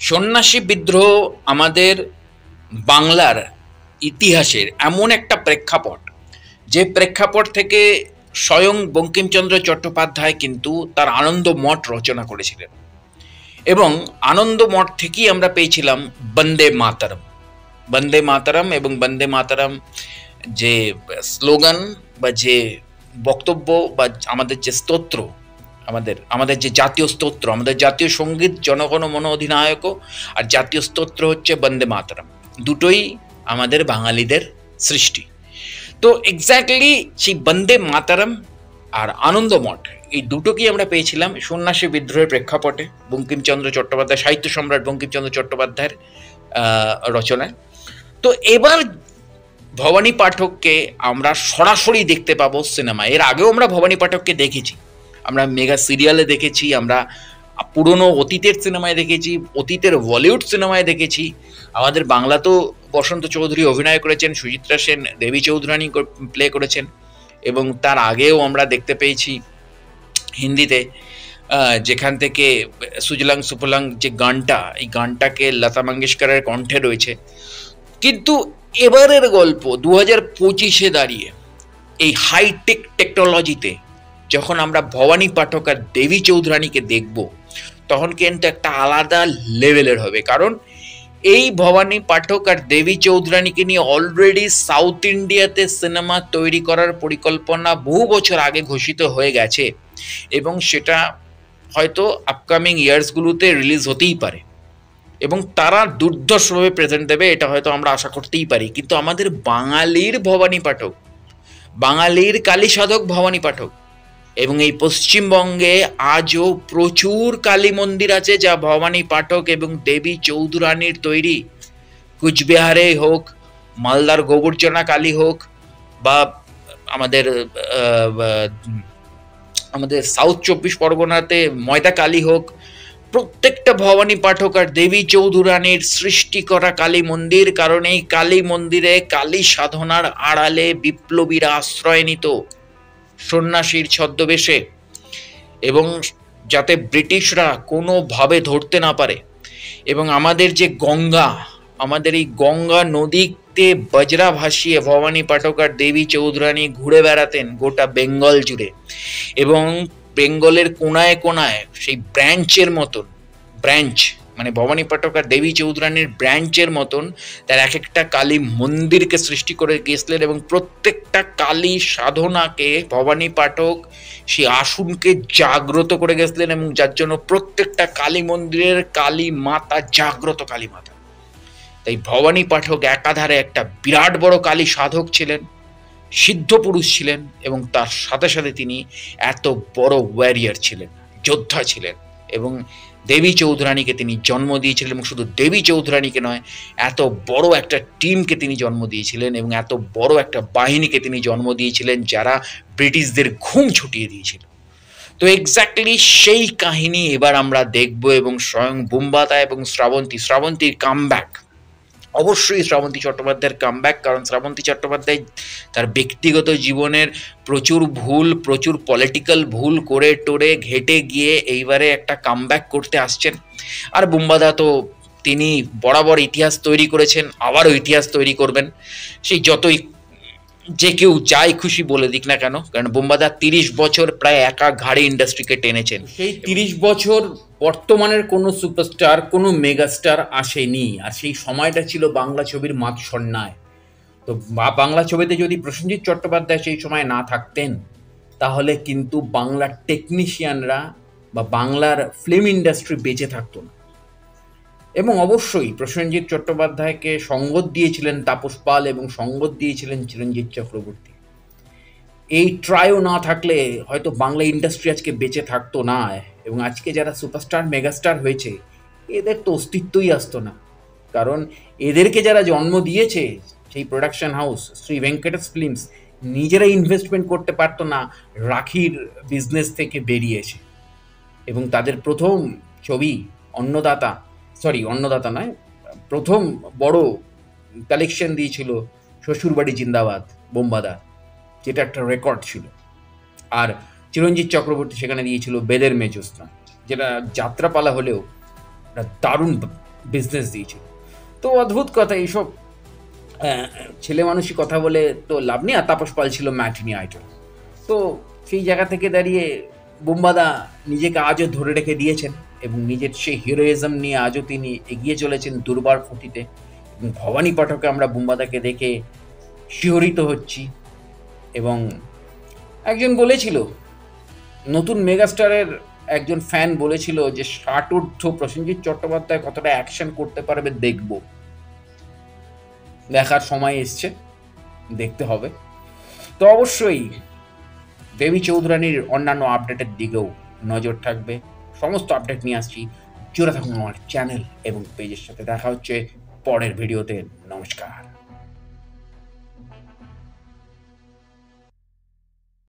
সন্ন্যাসী বিদ্রোহ আমাদের বাংলার ইতিহাসের এমন একটা প্রেক্ষাপট, যে প্রেক্ষাপট থেকে স্বয়ং বঙ্কিমচন্দ্র চট্টোপাধ্যায় কিন্তু তার আনন্দ মঠ রচনা করেছিলেন, এবং আনন্দ মঠ থেকেই আমরা পেয়েছিলাম বন্দে মাতরম। বন্দে মাতরম এবং বন্দে মাতরম যে স্লোগান বা যে বক্তব্য বা আমাদের যে স্তোত্র, আমাদের আমাদের যে জাতীয় স্তোত্র, আমাদের জাতীয় সঙ্গীত জনগণ মন অধিনায়ক, আর জাতীয় স্তোত্র হচ্ছে বন্দে মাতরম। দুটোই আমাদের বাঙালিদের সৃষ্টি। তো এক্স্যাক্টলি সেই বন্দে মাতরম আর আনন্দ মঠ, এই দুটোকেই আমরা পেয়েছিলাম সন্ন্যাসী বিদ্রোহের প্রেক্ষাপটে বঙ্কিমচন্দ্র চট্টোপাধ্যায়, সাহিত্য সম্রাট বঙ্কিমচন্দ্র চট্টোপাধ্যায়ের রচনায়। তো এবার ভবানী পাঠককে আমরা সরাসরি দেখতে পাবো সিনেমায়। এর আগেও আমরা ভবানী পাঠককে দেখেছি, আমরা মেগা সিরিয়ালে দেখেছি, আমরা পুরনো অতীতের সিনেমায় দেখেছি, অতীতের বলিউড সিনেমায় দেখেছি। আমাদের বাংলাতেও বসন্ত চৌধুরী অভিনয় করেছেন, সুচিত্রা সেন দেবী চৌধুরানী প্লে করেছেন, এবং তার আগেও আমরা দেখতে পেয়েছি হিন্দিতে, যেখান থেকে সুজলাং সুফলাং যে গানটা, এই গানটাকে লতা মঙ্গেশকরের কণ্ঠে রয়েছে। কিন্তু এবারের গল্প 2025-এ দাঁড়িয়ে এই হাইটেক টেকনোলজিতে যখন আমরা ভবানী পাঠক আর দেবী চৌধুরানীকে দেখব, তখন কিন্তু একটা আলাদা লেভেলের হবে। কারণ এই ভবানী পাঠক আর দেবী চৌধুরানীকে নিয়ে অলরেডি সাউথ ইন্ডিয়াতে সিনেমা তৈরি করার পরিকল্পনা বহু বছর আগে ঘোষিত হয়ে গেছে, এবং সেটা হয়তো আপকামিং ইয়ার্সগুলোতে রিলিজ হতেই পারে, এবং তারা দুর্ধর্ষভাবে প্রেজেন্ট দেবে, এটা হয়তো আমরা আশা করতেই পারি। কিন্তু আমাদের বাঙালির ভবানী পাঠক, বাঙালির কালী সাধক ভবানী পাঠক, এবং এই পশ্চিমবঙ্গে আজও প্রচুর কালী মন্দির আছে যা ভবানী পাঠক এবং দেবী চৌধুরানীর তৈরি। কুচবিহারে হোক, মালদার গোবর্জনা কালী হোক, বা আমাদের আমাদের সাউথ 24 পরগনাতে ময়দা কালী হোক, প্রত্যেকটা ভবানী পাঠক আর দেবী চৌধুরানীর সৃষ্টি করা কালী মন্দির। কারণ এই কালী মন্দিরে কালী সাধনার আড়ালে বিপ্লবীরা আশ্রয় নিত সন্ন্যাসীর ছদ্মবেশে, এবং যাতে ব্রিটিশরা কোনোভাবে ধরতে না পারে। এবং আমাদের যে গঙ্গা, আমাদের এই গঙ্গা নদীতে বজরা ভাসিয়ে ভবানী পাঠক আর দেবী চৌধুরানী ঘুরে বেড়াতেন গোটা বেঙ্গল জুড়ে, এবং বেঙ্গলের কোনায় কোনায় সেই ব্রাঞ্চের মতন, ব্রাঞ্চ মানে ভবানী পাঠক আর দেবী চৌধুরানীর ব্রাঞ্চের মতন তার এক একটা কালী মন্দিরকে সৃষ্টি করে গিয়েছিলেন, এবং প্রত্যেকটা কালী সাধনাকে ভবানী পাঠক সেই আসনকে জাগ্রত করে গেছিলেন, এবং যার জন্য প্রত্যেকটা কালী মন্দিরের কালী মাতা জাগ্রত কালী মাতা। তাই ভবানী পাঠক একাধারে একটা বিরাট বড় কালী সাধক ছিলেন, সিদ্ধ পুরুষ ছিলেন, এবং তার সাথে সাথে তিনি এত বড় ওয়ারিয়ার ছিলেন, যোদ্ধা ছিলেন। এবং দেবী চৌধুরানীকে তিনি জন্ম দিয়েছিলেন, এবং শুধু দেবী চৌধুরানীকে নয়, এত বড় একটা টিমকে তিনি জন্ম দিয়েছিলেন, এবং এত বড় একটা বাহিনীকে তিনি জন্ম দিয়েছিলেন যারা ব্রিটিশদের ঘুম ছুটিয়ে দিয়েছিল। তো এক্স্যাক্টলি সেই কাহিনী এবার আমরা দেখব, এবং স্বয়ং বুম্বাদা এবং শ্রাবন্তীর কামব্যাক, অবশ্যই শ্রাবন্তী চট্টোপাধ্যায়ের কামব্যাক। কারণ শ্রাবন্তী চট্টোপাধ্যায় তার ব্যক্তিগত জীবনের প্রচুর পলিটিক্যাল ভুল করে টোরে ঘেটে গিয়ে এইবারে একটা কামব্যাক করতে আসছেন। আর বুম্বাদা তো তিনি বরাবর ইতিহাস তৈরি করেছেন, আবারও ইতিহাস তৈরি করবেন। সেই যতই যে কেউ যাই খুশি বলে দিক না কেন, কারণ বুম্বাদা 30 বছর প্রায় একা ঘাড়ে ইন্ডাস্ট্রিকে টেনেছেন। সেই 30 বছর বর্তমানের কোনো সুপারস্টার, কোনো মেগাস্টার আসেনি, আর সেই সময়টা ছিল বাংলা ছবির মাতসন্যায়। তো বাংলা ছবিতে যদি প্রসেনজিৎ চট্টোপাধ্যায় সেই সময় না থাকতেন, তাহলে কিন্তু বাংলার টেকনিশিয়ানরা বা বাংলার ফিল্ম ইন্ডাস্ট্রি বেঁচে থাকতো না। এবং অবশ্যই প্রসেনজিৎ চট্টোপাধ্যায়কে সঙ্গত দিয়েছিলেন তাপস পাল, এবং সঙ্গত দিয়েছিলেন চিরঞ্জিত চক্রবর্তী। এই ট্রাইও না থাকলে হয়তো বাংলা ইন্ডাস্ট্রি আজকে বেঁচে থাকতো না, এবং আজকে যারা সুপারস্টার মেগাস্টার হয়েছে এদের তো অস্তিত্বই আসতো না। কারণ এদেরকে যারা জন্ম দিয়েছে, সেই production house Shri Venkatesh films, নিজেরা ইনভেস্টমেন্ট করতে পারতো না রাখির বিজনেস থেকে বেরিয়েছে। এবং তাদের প্রথম ছবি অন্নদাতা নয়, প্রথম বড় কালেকশন দিয়েছিল শ্বশুরবাড়ি জিন্দাবাদ বোম্বাদা, যেটা একটা রেকর্ড ছিল। আর চিরঞ্জিত চক্রবর্তী সেখানে দিয়েছিল বেদের মেজস্তা, যেটা যাত্রাপালা হলেও দারুণ বিজনেস দিয়েছিল। তো অদ্ভুত কথা এইসব ছেলে মানুষই কথা বলে তো লাভ নেই। আর তাপস পাল ছিল ম্যাটিনি আইডল। তো সেই জায়গা থেকে দাঁড়িয়ে বুম্বাদা নিজেকে আজও ধরে রেখে দিয়েছেন এবং নিজের সেই হিরোইজম নিয়ে আজও তিনি এগিয়ে চলেছেন দুর্বার গতিতে। এবং ভবানী পাঠকে আমরা বুম্বাদাকে দেখে শিহরিত হচ্ছি। এবং একজন বলেছিল, নতুন মেগাস্টারের একজন ফ্যান বলেছিল যে ৬০ ঊর্ধ্ব প্রসেনজিৎ চট্টোপাধ্যায় কতটা অ্যাকশন করতে পারবে দেখব। দেখার সময় এসছে, দেখতে হবে। তো অবশ্যই দেবী চৌধুরানীর অন্যান্য আপডেটের দিকেও নজর থাকবে। সমস্ত আপডেট নিয়ে আসছি। জুড়ে থাকুন আমার চ্যানেল এবং পেজের সাথে। দেখা হচ্ছে পরের ভিডিওতে। নমস্কার।